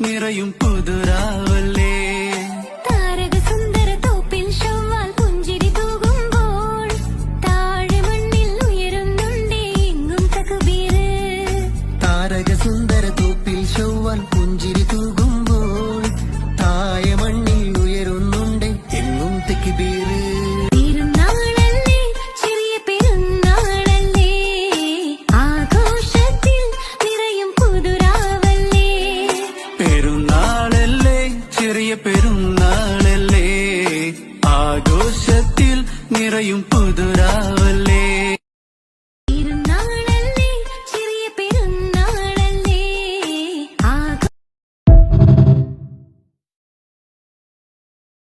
നിറയും പുതുരാവല്ലേ. താരക സുന്ദര തോപ്പിൽ ശവ്വാൽ പുഞ്ചിരി തൂകുമ്പോൾ താഴെ മണ്ണിൽ ഉയരുന്നുണ്ടേ എങ്ങും തക്ബീർ. താരക സുന്ദര തോപ്പിൽ ശവ്വാൽ പുഞ്ചിരി തൂകുമ്പോൾ താഴെ മണ്ണിൽ ഉയരുന്നുണ്ടേ എങ്ങും തക്ബീർ. ചെറിയ പെരുന്നാളല്ലേ ആഘോഷത്തിൽ നിറയും പുതുരാവല്ലേ.